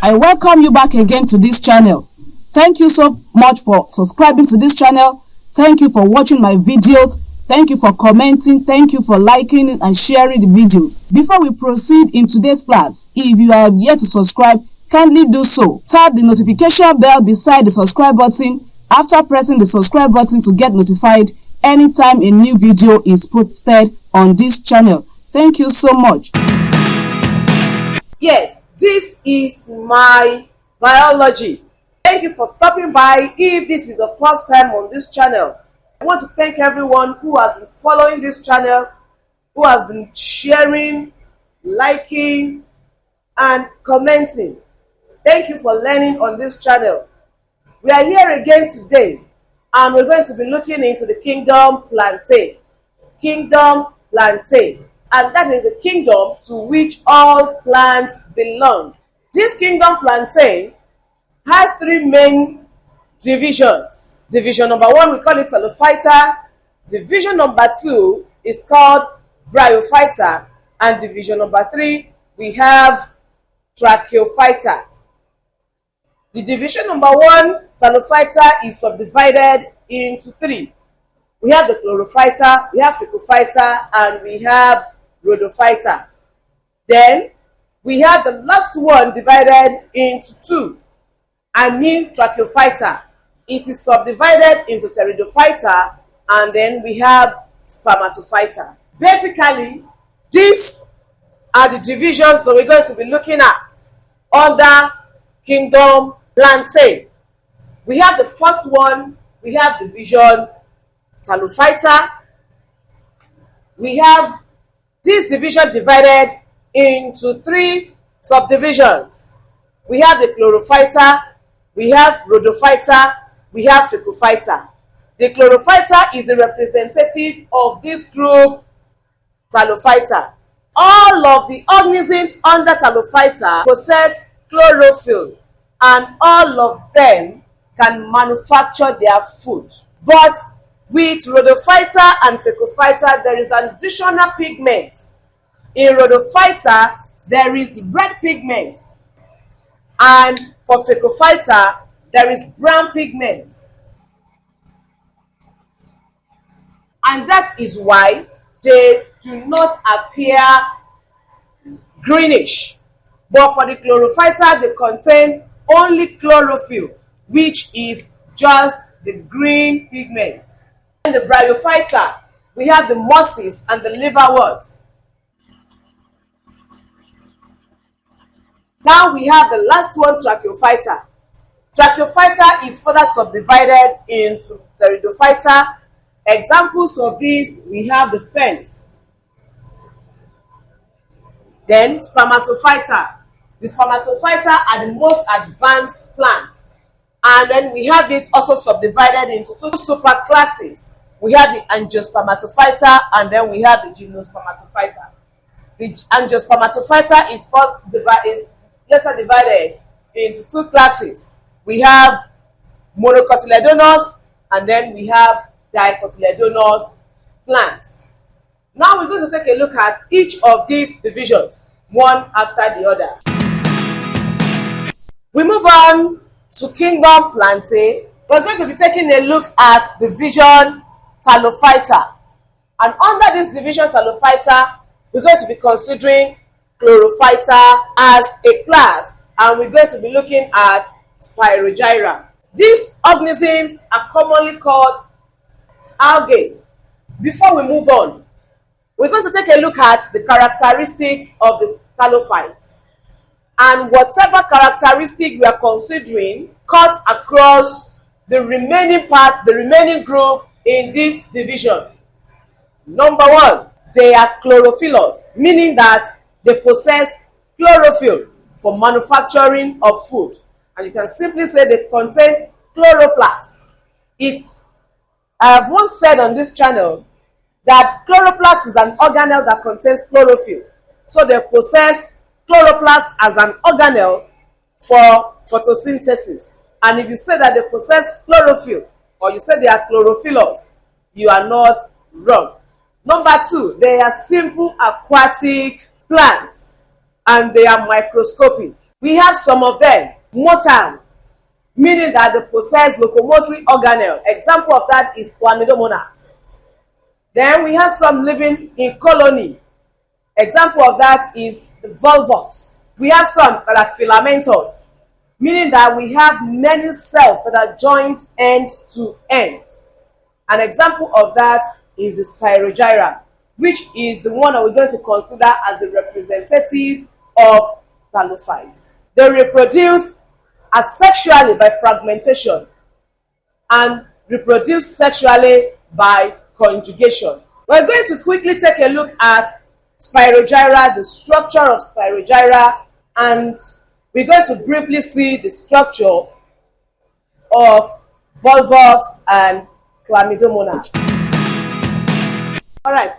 I welcome you back again to this channel. Thank you so much for subscribing to this channel. Thank you for watching my videos. Thank you for commenting. Thank you for liking and sharing the videos. Before we proceed in today's class, if you are yet to subscribe, kindly do so. Tap the notification bell beside the subscribe button after pressing the subscribe button to get notified anytime a new video is posted on this channel. Thank you so much. Yes, this is my biology. Thank you for stopping by. If this is the first time on this channel, I want to thank everyone who has been following this channel, who has been sharing, liking, and commenting. Thank you for learning on this channel. We are here again today, and we're going to be looking into the kingdom Plantae. Kingdom Plantae. And that is the kingdom to which all plants belong. This kingdom Plantae has three main divisions. Division number one, we call it Celophyta. Division number two is called Bryophyta. And division number three, we have Tracheophyta. The division number one, Celophyta, is subdivided into three. We have the Chlorophyta, we have Phaeophyta, and we have Rhodophyta. Then we have the last one divided into two. I mean Tracheophyta. It is subdivided into Pteridophyta, and then we have Spermatophyta. Basically, these are the divisions that we're going to be looking at under Kingdom Plantae. We have the first one, we have division Celophyta. We have this division divided into three subdivisions. We have the Chlorophyta, we have Rhodophyta, we have Phaeophyta. The Chlorophyta is the representative of this group, Celophyta. All of the organisms under Celophyta possess chlorophyll, and all of them can manufacture their food. But with Rhodophyta and Phaeophyta, there is an additional pigment. In Rhodophyta, there is red pigment. And for Phaeophyta, there is brown pigment. And that is why they do not appear greenish. But for the Chlorophyta, they contain only chlorophyll, which is just the green pigment. In the Bryophyta, we have the mosses and the liverworts. Now we have the last one, Tracheophyta. Tracheophyta is further subdivided into Pteridophyta. Examples of these, we have the ferns. Then Spermatophyta. The Spermatophyta are the most advanced plants. And then we have it also subdivided into two superclasses. We have the Angiospermatophyta, and then we have the Gymnospermatophyta. The Angiospermatophyta is later divided into two classes. We have monocotyledonous, and then we have dicotyledonous plants. Now we're going to take a look at each of these divisions, one after the other. We move on to Kingdom Plantae. We're going to be taking a look at division Celophyta. And under this division Celophyta, we're going to be considering Chlorophyta as a class, and we're going to be looking at Spirogyra. These organisms are commonly called algae. Before we move on, we're going to take a look at the characteristics of the Celophytes. And whatever characteristic we are considering cuts across the remaining part, the remaining group in this division. Number one, they are chlorophyllos, meaning that they possess chlorophyll for manufacturing of food. And you can simply say they contain chloroplast. I have once said on this channel that chloroplast is an organelle that contains chlorophyll. So they possess chloroplast as an organelle for photosynthesis. And if you say that they possess chlorophyll, or you say they are chlorophyllos, you are not wrong. Number two, they are simple aquatic plants, and they are microscopic. We have some of them motile, meaning that they possess locomotory organelle. Example of that is Chlamydomonas. Then we have some living in colony. Example of that is the volvox. We have some that are filamentous, meaning that we have many cells that are joined end to end. An example of that is the Spirogyra, which is the one that we're going to consider as a representative of thalophytes. They reproduce asexually by fragmentation and reproduce sexually by conjugation. We're going to quickly take a look at Spirogyra, the structure of Spirogyra, and we're going to briefly see the structure of volvox and Chlamydomonas. Alright,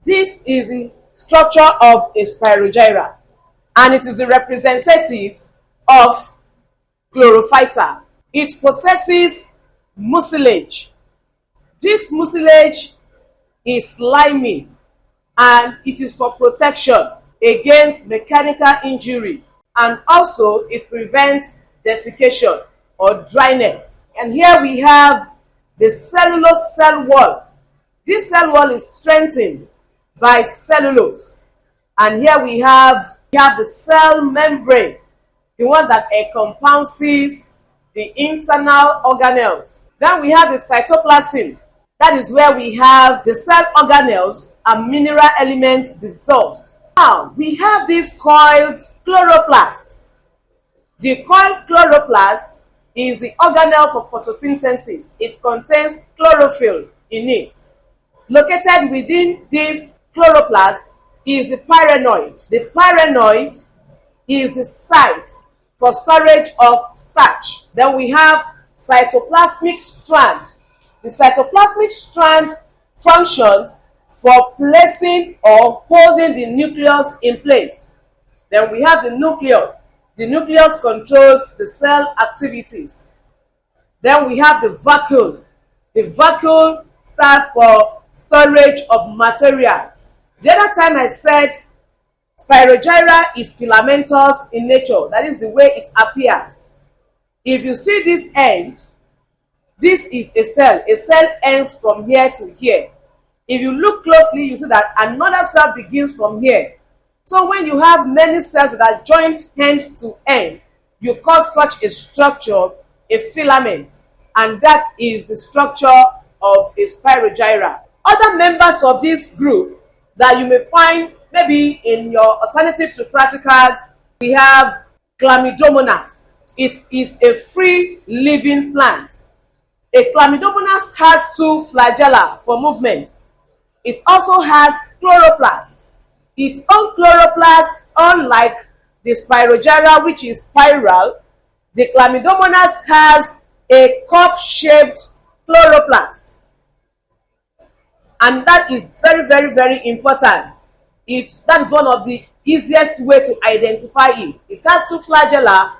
this is the structure of a Spirogyra, and it is the representative of Chlorophyta. It possesses mucilage. This mucilage is slimy and it is for protection against mechanical injury, and also it prevents desiccation or dryness. And here we have the cellulose cell wall. This cell wall is strengthened by cellulose, and here we have the cell membrane, the one that encompasses the internal organelles. Then we have the cytoplasm. That is where we have the cell organelles and mineral elements dissolved. Now, we have these coiled chloroplasts. The coiled chloroplast is the organelle for photosynthesis. It contains chlorophyll in it. Located within this chloroplast is the pyrenoid. The pyrenoid is the site for storage of starch. Then we have cytoplasmic strand. The cytoplasmic strand functions for placing or holding the nucleus in place. Then we have the nucleus. The nucleus controls the cell activities. Then we have the vacuole. The vacuole stands for storage of materials. The other time I said Spirogyra is filamentous in nature. That is the way it appears. If you see this end, this is a cell. A cell ends from here to here. If you look closely, you see that another cell begins from here. So when you have many cells that are joined end to end, you call such a structure a filament, and that is the structure of a Spirogyra. Other members of this group that you may find maybe in your alternative to practicals, we have Chlamydomonas. It is a free living plant. A Chlamydomonas has two flagella for movement. It also has chloroplast. Its own chloroplast, unlike the Spirogyra, which is spiral, the Chlamydomonas has a cup-shaped chloroplast. And that is very, very, very important. That is one of the easiest way to identify it. It has two flagella.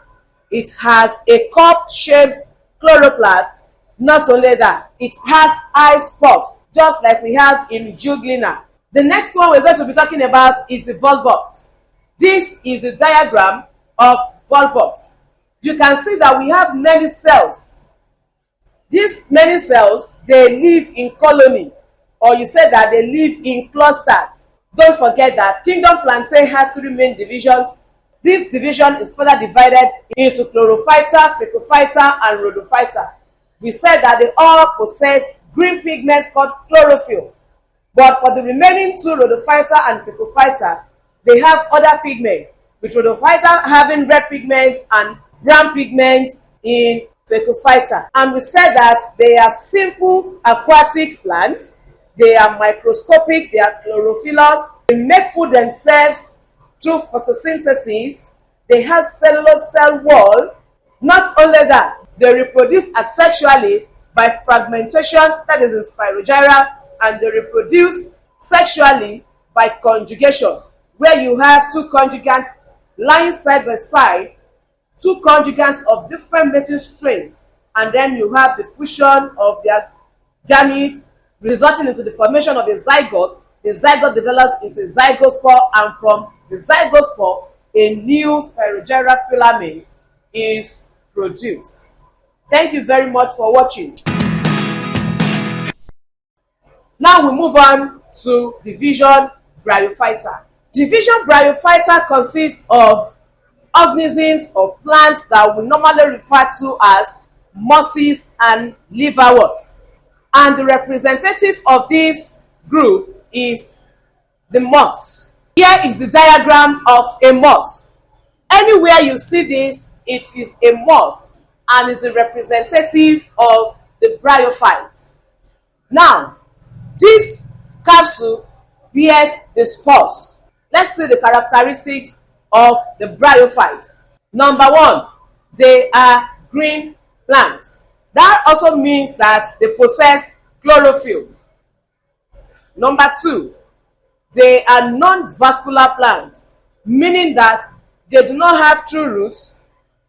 It has a cup-shaped chloroplast. Not only that, it has eye spots, just like we have in Juglina. The next one we're going to be talking about is the volvox. This is the diagram of volvox. You can see that we have many cells. These many cells, they live in colony, or you say that they live in clusters. Don't forget that kingdom Plantae has three main divisions. This division is further divided into Chlorophyta, Phaecophyta, and Rhodophyta. We said that they all possess green pigments called chlorophyll. But for the remaining two, Rhodophyta and Phaecophyta, they have other pigments, with Rhodophyta having red pigments and brown pigments in Phaecophyta. And we said that they are simple aquatic plants. They are microscopic, they are chlorophyllous. They make food themselves through photosynthesis. They have cellulose cell wall. Not only that, they reproduce asexually by fragmentation, that is in Spirogyra, and they reproduce sexually by conjugation, where you have two conjugates lying side by side, two conjugates of different mating strains, and then you have the fusion of their gametes, resulting into the formation of a zygote. The zygote develops into a zygospore, and from the zygospore, a new spirogyral filament is produced. Thank you very much for watching. Now we move on to division bryophyta. Division bryophyta consists of organisms or plants that we normally refer to as mosses and liverworts. And the representative of this group is the moss. Here is the diagram of a moss. Anywhere you see this, it is a moss and is the representative of the bryophyte. Now, this capsule bears the spores. Let's see the characteristics of the bryophyte. Number one, they are green plants. That also means that they possess chlorophyll. Number two, they are non-vascular plants, meaning that they do not have true roots,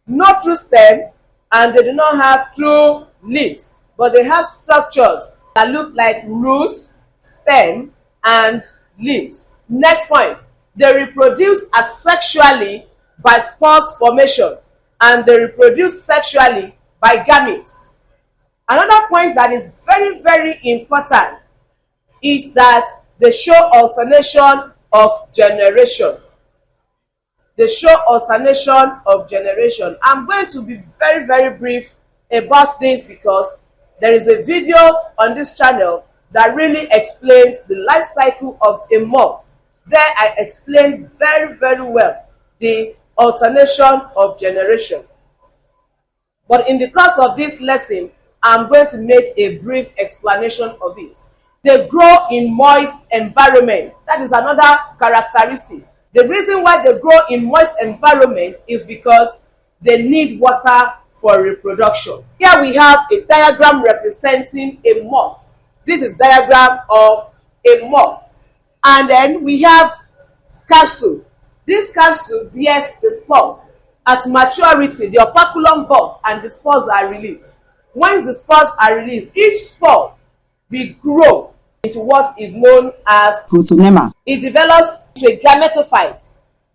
no true stem, and they do not have true leaves, but they have structures that look like roots, stem, and leaves. Next point, they reproduce asexually by spores formation, and they reproduce sexually by gametes. Another point that is very, very important is that they show alternation of generation. They show alternation of generation. I'm going to be very, very brief about this because there is a video on this channel that really explains the life cycle of a moss. There I explain very, very well the alternation of generation. But in the course of this lesson, I'm going to make a brief explanation of it. They grow in moist environments. That is another characteristic. The reason why they grow in moist environments is because they need water for reproduction. Here we have a diagram representing a moss. This is diagram of a moss. And then we have capsule. This capsule bears the spores. At maturity, the operculum bursts and the spores are released. Once the spores are released, each spore will grow into what is known as protonema. It develops into a gametophyte.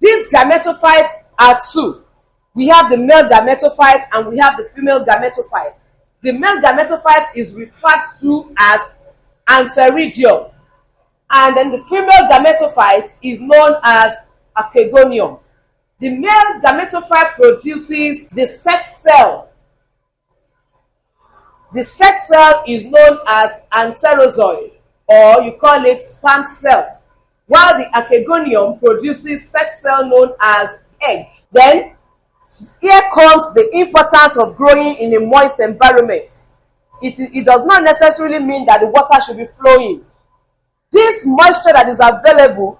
These gametophytes are two. We have the male gametophyte and we have the female gametophyte. The male gametophyte is referred to as antheridium, and then the female gametophyte is known as archegonium. The male gametophyte produces the sex cell. The sex cell is known as anterozoid, or you call it sperm cell, while the archegonium produces sex cell known as egg. Then, here comes the importance of growing in a moist environment. It does not necessarily mean that the water should be flowing. This moisture that is available,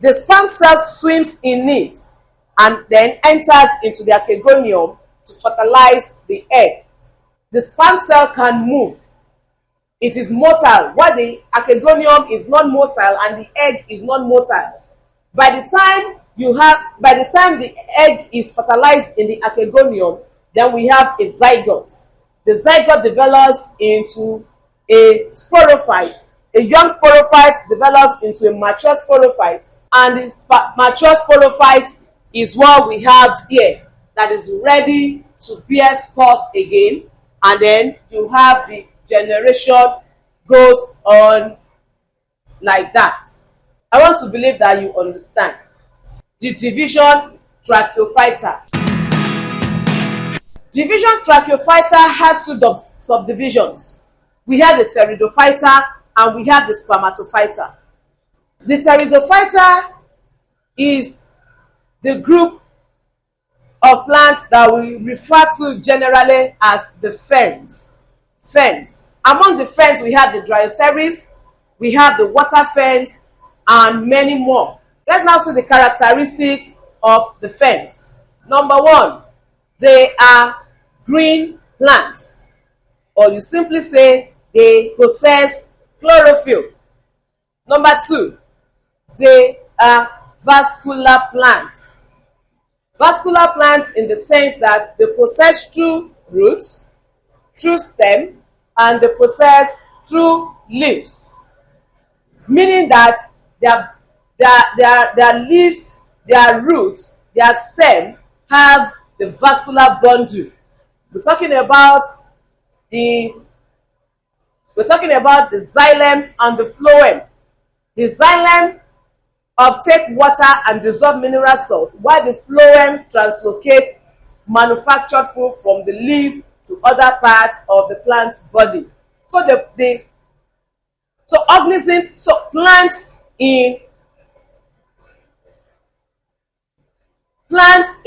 the sperm cell swims in it and then enters into the archegonium to fertilize the egg. The sperm cell can move. It is motile, while the archegonium is non-motile and the egg is non-motile. By the time the egg is fertilized in the archegonium, then we have a zygote. The zygote develops into a sporophyte. A young sporophyte develops into a mature sporophyte, and the mature sporophyte is what we have here, that is ready to bear spores again, and then you have the generation goes on like that. I want to believe that you understand. The division Tracheophyta. Division Tracheophyta has two subdivisions. We have the Pteridophyta and we have the Spermatophyta. The Pteridophyta is the group of plants that we refer to generally as the ferns. Ferns. Among the ferns, we have the Dryopteris, we have the water ferns, and many more. Let's now see the characteristics of the ferns. Number one, they are green plants, or you simply say they possess chlorophyll. Number two, they are vascular plants. Vascular plants in the sense that they possess true roots, true stem, and they possess true leaves, meaning that their leaves their roots, their stem have the vascular bundle. We're talking about the xylem and the phloem. The xylem uptake water and dissolve mineral salt, while the phloem translocates manufactured food from the leaf to other parts of the plant's body. So plants in plants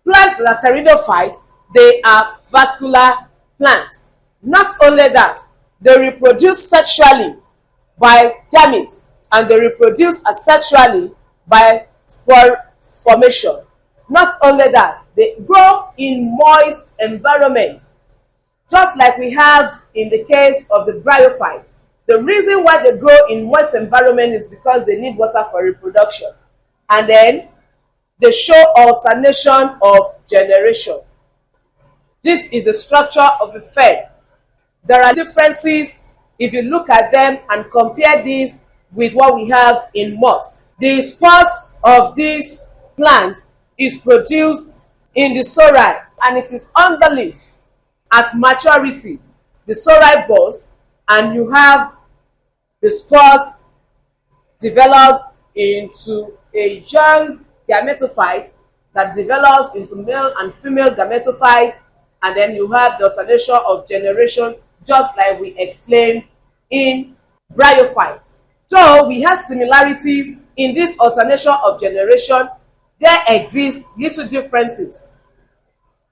that are pteridophytes, they are vascular plants. Not only that, they reproduce sexually by gametes, and they reproduce asexually by spore formation. Not only that, they grow in moist environments, just like we have in the case of the bryophytes. The reason why they grow in moist environment is because they need water for reproduction. And then they show alternation of generation. This is the structure of the fern. There are differences if you look at them and compare this with what we have in moss. The spores of this plant is produced in the sori, and it is on the leaf. At maturity, the sori bursts, and you have the spores develop into a young gametophyte that develops into male and female gametophytes, and then you have the alternation of generation, just like we explained in bryophytes. So we have similarities in this alternation of generation. There exist little differences.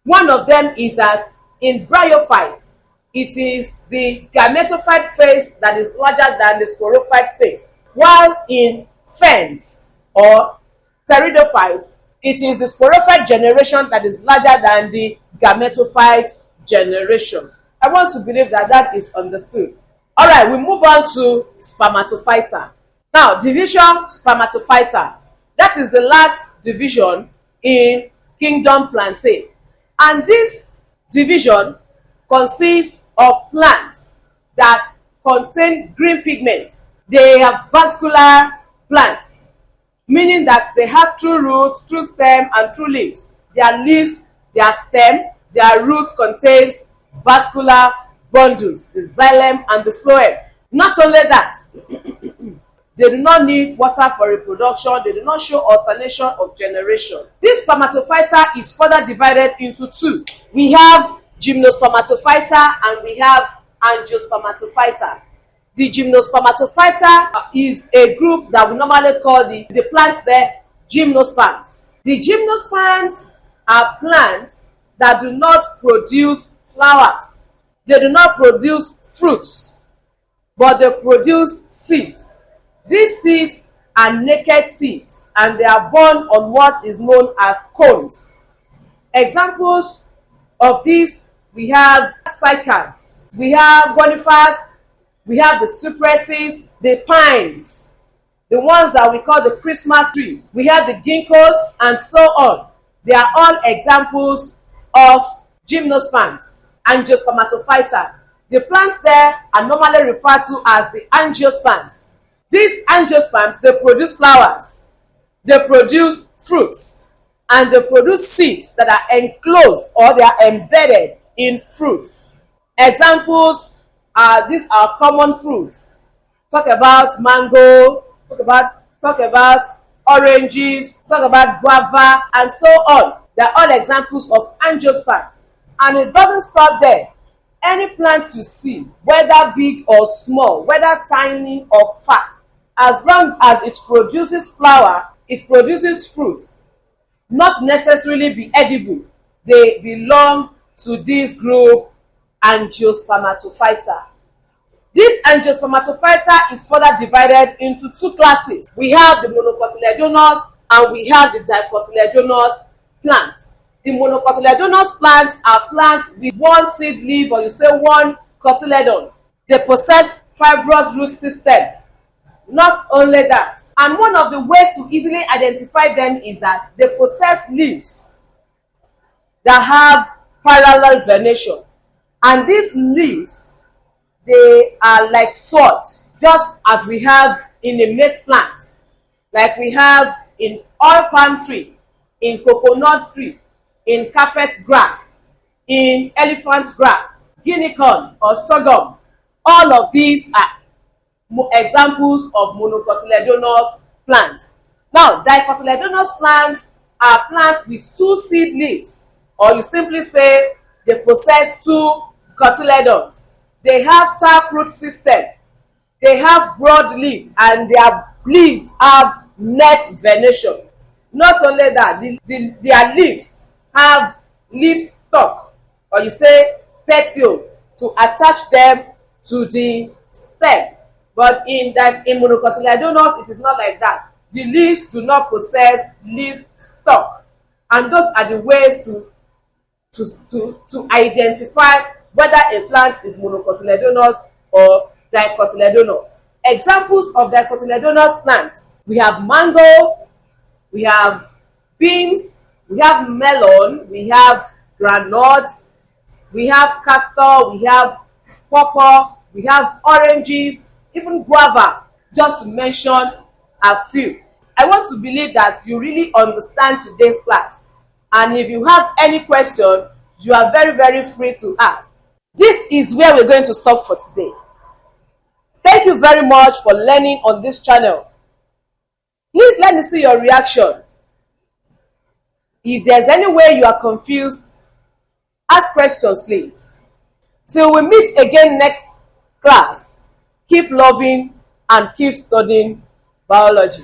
One of them is that in bryophytes, it is the gametophyte phase that is larger than the sporophyte phase, while in ferns or pteridophytes, it is the sporophyte generation that is larger than the gametophyte generation. I want to believe that that is understood. All right, we move on to spermatophyta. Now, division spermatophyta. That is the last division in kingdom Plantae. And this division consists of plants that contain green pigments. They have vascular plants, meaning that they have true roots, true stem, and true leaves. Their leaves, their stem, their root contains vascular bundles, the xylem and the phloem. Not only that, they do not need water for reproduction. They do not show alternation of generation. This spermatophyta is further divided into two. We have gymnospermatophyta and we have angiospermatophyta. The gymnospermatophyta is a group that we normally call the plants there gymnosperms. The gymnosperms are plants that do not produce flowers. They do not produce fruits, but they produce seeds. These seeds are naked seeds, and they are born on what is known as cones. Examples of these, we have cycads, we have conifers, we have the cypresses, the pines, the ones that we call the Christmas tree, we have the ginkgos, and so on. They are all examples of gymnosperms, angiospermatophyta. The plants there are normally referred to as the angiosperms. These angiosperms, they produce flowers, they produce fruits, and they produce seeds that are enclosed or they are embedded in fruits. Examples are these are common fruits. Talk about mango, talk about oranges, talk about guava, and so on. They are all examples of angiosperms. And it doesn't stop there. Any plant you see, whether big or small, whether tiny or fat, as long as it produces flower, it produces fruit, not necessarily be edible, they belong to this group angiospermatophyta. This angiospermatophyta is further divided into two classes. We have the monocotyledonous and we have the dicotyledonous plants. The monocotyledonous plants are plants with one seed leaf, or you say one cotyledon. They possess fibrous root system. Not only that, and one of the ways to easily identify them is that they possess leaves that have parallel venation. And these leaves, they are like sword. just as we have in a maize plant, like we have in oil palm tree, in coconut tree, in carpet grass, in elephant grass, guinea corn or sorghum. All of these are examples of monocotyledonous plants. Now, dicotyledonous plants are plants with two seed leaves, or you simply say they possess two cotyledons. They have taproot system, they have broad leaf, and their leaves have net venation. Not only that, their leaves have leaf stalk, or you say petiole, to attach them to the stem. But in monocotyledonous, it is not like that. The leaves do not possess leaf stalk, and those are the ways to identify whether a plant is monocotyledonous or dicotyledonous. Examples of dicotyledonous plants: we have mango, we have beans, we have melon, we have groundnuts, we have castor, we have pawpaw, we have oranges, even guava, just to mention a few. I want to believe that you really understand today's class, and if you have any question, you are very, very free to ask. This is where we're going to stop for today. Thank you very much for learning on this channel. Please let me see your reaction. If there's any way you are confused, ask questions, please. Till we meet again next class, keep loving and keep studying biology.